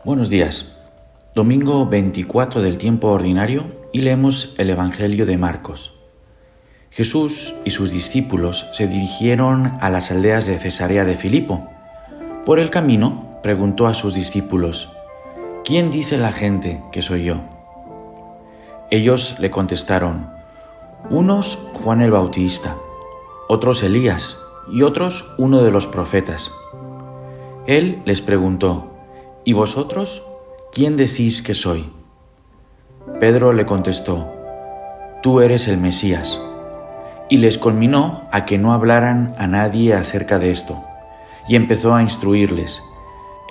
Buenos días. Domingo 24 del tiempo ordinario y leemos el Evangelio de Marcos. Jesús y sus discípulos se dirigieron a las aldeas de Cesarea de Filipo. Por el camino preguntó a sus discípulos: ¿Quién dice la gente que soy yo? Ellos le contestaron: unos Juan el Bautista, otros Elías y otros uno de los profetas. Él les preguntó: ¿Y vosotros, quién decís que soy? Pedro le contestó: Tú eres el Mesías. Y les conminó a que no hablaran a nadie acerca de esto, y empezó a instruirles: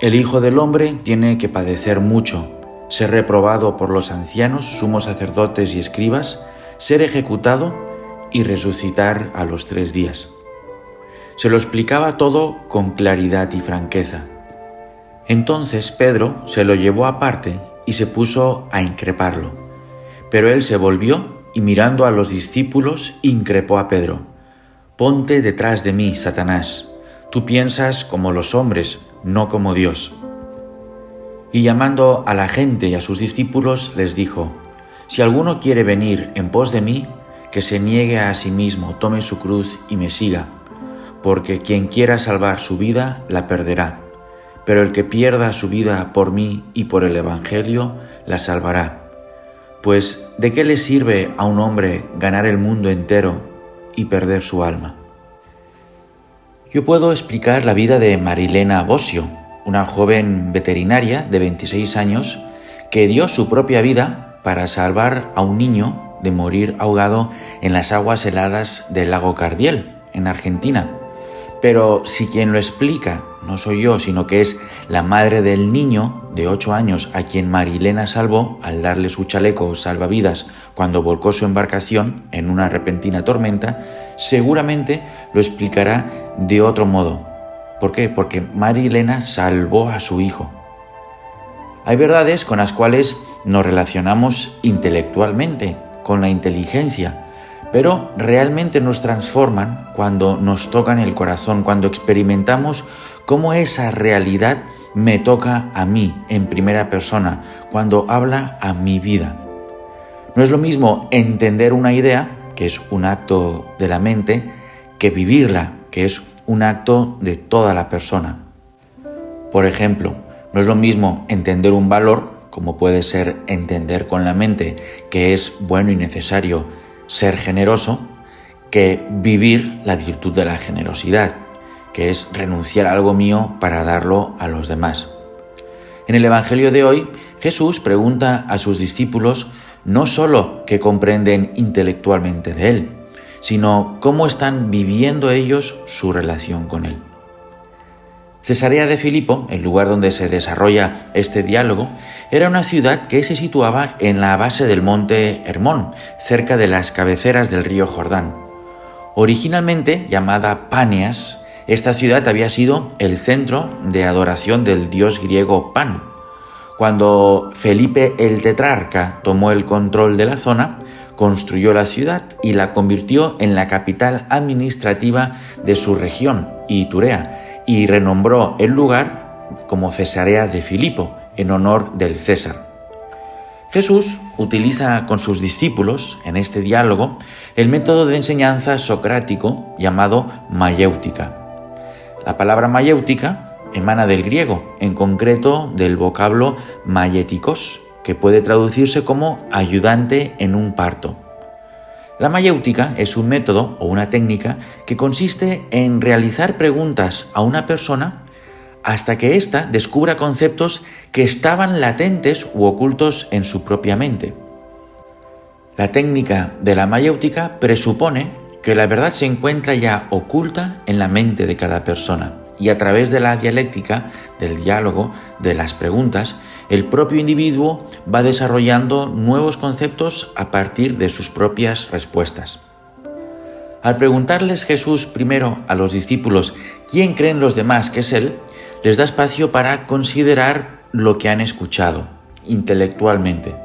El Hijo del Hombre tiene que padecer mucho, ser reprobado por los ancianos, sumos sacerdotes y escribas, ser ejecutado y resucitar a los 3 días. Se lo explicaba todo con claridad y franqueza. Entonces Pedro se lo llevó aparte y se puso a increparlo. Pero él se volvió y mirando a los discípulos increpó a Pedro: Ponte detrás de mí, Satanás. Tú piensas como los hombres, no como Dios. Y llamando a la gente y a sus discípulos les dijo: Si alguno quiere venir en pos de mí, que se niegue a sí mismo, tome su cruz y me siga. Porque quien quiera salvar su vida, la perderá. Pero el que pierda su vida por mí y por el Evangelio, la salvará. Pues, ¿de qué le sirve a un hombre ganar el mundo entero y perder su alma? Yo puedo explicar la vida de Marilena Bosio, una joven veterinaria de 26 años que dio su propia vida para salvar a un niño de morir ahogado en las aguas heladas del lago Cardiel, en Argentina. Pero si quien lo explica no soy yo, sino que es la madre del niño de 8 años a quien Marilena salvó al darle su chaleco salvavidas cuando volcó su embarcación en una repentina tormenta, seguramente lo explicará de otro modo. ¿Por qué? Porque Marilena salvó a su hijo. Hay verdades con las cuales nos relacionamos intelectualmente, con la inteligencia, pero realmente nos transforman cuando nos tocan el corazón, cuando experimentamos cómo esa realidad me toca a mí en primera persona, cuando habla a mi vida. No es lo mismo entender una idea, que es un acto de la mente, que vivirla, que es un acto de toda la persona. Por ejemplo, no es lo mismo entender un valor, como puede ser entender con la mente que es bueno y necesario ser generoso, que vivir la virtud de la generosidad, que es renunciar a algo mío para darlo a los demás. En el Evangelio de hoy, Jesús pregunta a sus discípulos no solo qué comprenden intelectualmente de Él, sino cómo están viviendo ellos su relación con Él. Cesarea de Filipo, el lugar donde se desarrolla este diálogo, era una ciudad que se situaba en la base del monte Hermón, cerca de las cabeceras del río Jordán. Originalmente llamada Panias, esta ciudad había sido el centro de adoración del dios griego Pan. Cuando Felipe el Tetrarca tomó el control de la zona, construyó la ciudad y la convirtió en la capital administrativa de su región, Iturea, y renombró el lugar como Cesarea de Filipo, en honor del César. Jesús utiliza con sus discípulos, en este diálogo, el método de enseñanza socrático llamado mayéutica. La palabra mayéutica emana del griego, en concreto del vocablo maietikos, que puede traducirse como ayudante en un parto. La mayéutica es un método o una técnica que consiste en realizar preguntas a una persona hasta que ésta descubra conceptos que estaban latentes u ocultos en su propia mente. La técnica de la mayéutica presupone que la verdad se encuentra ya oculta en la mente de cada persona y a través de la dialéctica, del diálogo, de las preguntas, el propio individuo va desarrollando nuevos conceptos a partir de sus propias respuestas. Al preguntarles Jesús primero a los discípulos quién creen los demás que es Él, les da espacio para considerar lo que han escuchado intelectualmente.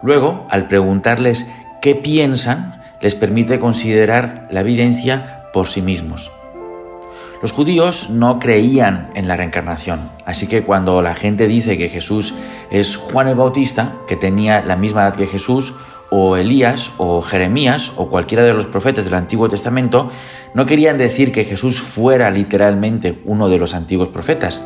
Luego, al preguntarles qué piensan, les permite considerar la evidencia por sí mismos. Los judíos no creían en la reencarnación, así que cuando la gente dice que Jesús es Juan el Bautista, que tenía la misma edad que Jesús, o Elías, o Jeremías, o cualquiera de los profetas del Antiguo Testamento, no querían decir que Jesús fuera literalmente uno de los antiguos profetas,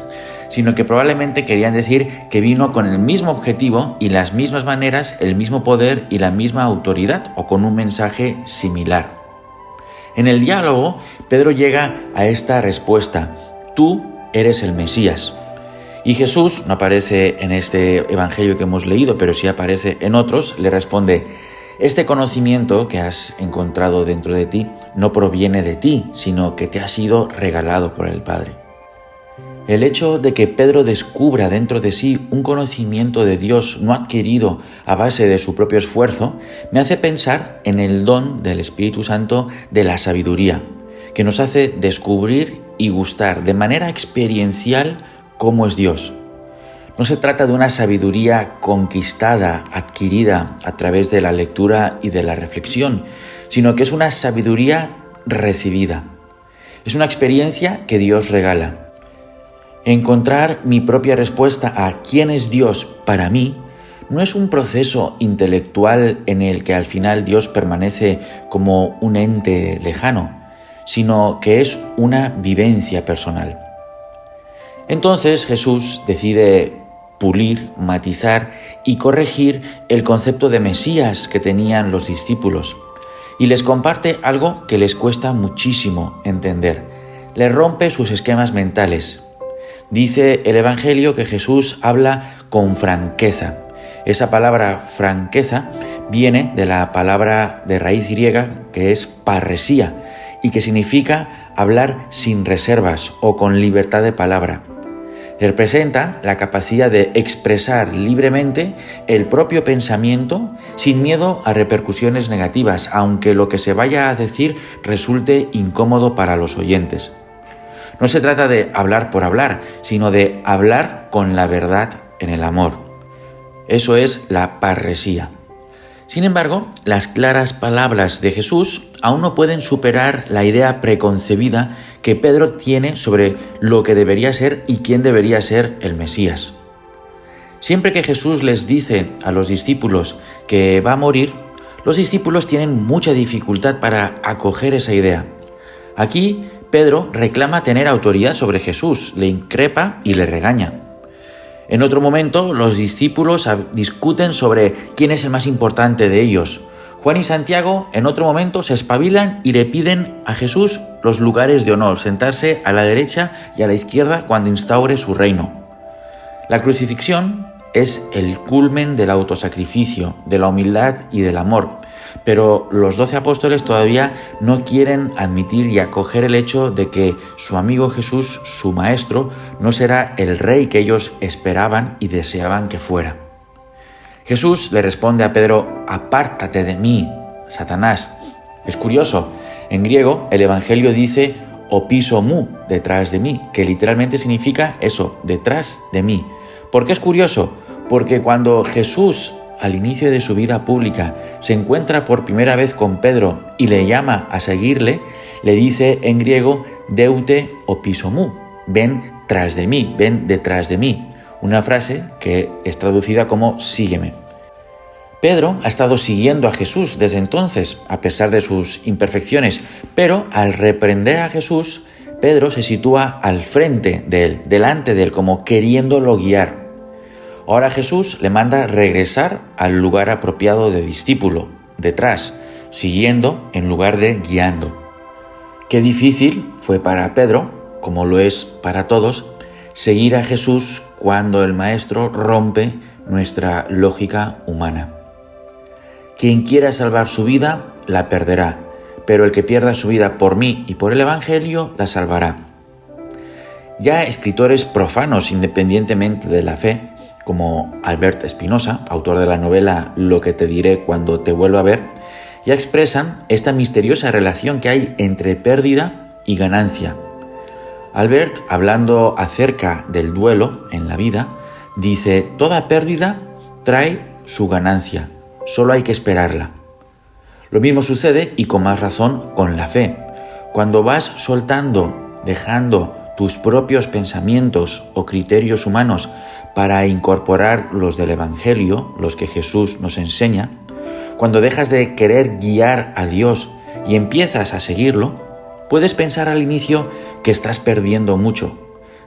sino que probablemente querían decir que vino con el mismo objetivo y las mismas maneras, el mismo poder y la misma autoridad, o con un mensaje similar. En el diálogo, Pedro llega a esta respuesta: tú eres el Mesías. Y Jesús, no aparece en este evangelio que hemos leído, pero sí aparece en otros, le responde: este conocimiento que has encontrado dentro de ti no proviene de ti, sino que te ha sido regalado por el Padre. El hecho de que Pedro descubra dentro de sí un conocimiento de Dios no adquirido a base de su propio esfuerzo, me hace pensar en el don del Espíritu Santo de la sabiduría, que nos hace descubrir y gustar de manera experiencial cómo es Dios. No se trata de una sabiduría conquistada, adquirida a través de la lectura y de la reflexión, sino que es una sabiduría recibida. Es una experiencia que Dios regala. Encontrar mi propia respuesta a quién es Dios para mí no es un proceso intelectual en el que al final Dios permanece como un ente lejano, sino que es una vivencia personal. Entonces Jesús decide pulir, matizar y corregir el concepto de Mesías que tenían los discípulos y les comparte algo que les cuesta muchísimo entender. Les rompe sus esquemas mentales. Dice el Evangelio que Jesús habla con franqueza. Esa palabra franqueza viene de la palabra de raíz griega que es parresía y que significa hablar sin reservas o con libertad de palabra. Representa la capacidad de expresar libremente el propio pensamiento sin miedo a repercusiones negativas, aunque lo que se vaya a decir resulte incómodo para los oyentes. No se trata de hablar por hablar, sino de hablar con la verdad en el amor. Eso es la parresía. Sin embargo, las claras palabras de Jesús aún no pueden superar la idea preconcebida que Pedro tiene sobre lo que debería ser y quién debería ser el Mesías. Siempre que Jesús les dice a los discípulos que va a morir, los discípulos tienen mucha dificultad para acoger esa idea. Aquí, Pedro reclama tener autoridad sobre Jesús, le increpa y le regaña. En otro momento, los discípulos discuten sobre quién es el más importante de ellos. Juan y Santiago, en otro momento, se espabilan y le piden a Jesús los lugares de honor, sentarse a la derecha y a la izquierda cuando instaure su reino. La crucifixión es el culmen del autosacrificio, de la humildad y del amor, pero los 12 apóstoles todavía no quieren admitir y acoger el hecho de que su amigo Jesús, su maestro, no será el rey que ellos esperaban y deseaban que fuera. Jesús le responde a Pedro: apártate de mí, Satanás. Es curioso, en griego el Evangelio dice opiso mu, detrás de mí, que literalmente significa eso, detrás de mí. ¿Por qué es curioso? Porque cuando Jesús, al inicio de su vida pública, se encuentra por primera vez con Pedro y le llama a seguirle, le dice en griego deute opiso mu, ven tras de mí, ven detrás de mí, una frase que es traducida como sígueme. Pedro ha estado siguiendo a Jesús desde entonces, a pesar de sus imperfecciones, pero al reprender a Jesús, Pedro se sitúa al frente de él, delante de él, como queriéndolo guiar. Ahora Jesús le manda regresar al lugar apropiado de discípulo, detrás, siguiendo en lugar de guiando. Qué difícil fue para Pedro, como lo es para todos, seguir a Jesús cuando el Maestro rompe nuestra lógica humana. Quien quiera salvar su vida, la perderá, pero el que pierda su vida por mí y por el Evangelio, la salvará. Ya escritores profanos, independientemente de la fe, como Albert Espinosa, autor de la novela Lo que te diré cuando te vuelva a ver, ya expresan esta misteriosa relación que hay entre pérdida y ganancia. Albert, hablando acerca del duelo en la vida, dice: toda pérdida trae su ganancia, solo hay que esperarla. Lo mismo sucede, y con más razón, con la fe. Cuando vas soltando dejando tus propios pensamientos o criterios humanos para incorporar los del Evangelio, los que Jesús nos enseña, cuando dejas de querer guiar a Dios y empiezas a seguirlo, puedes pensar al inicio que estás perdiendo mucho,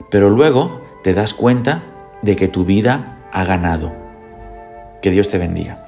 pero luego te das cuenta de que tu vida ha ganado. Que Dios te bendiga.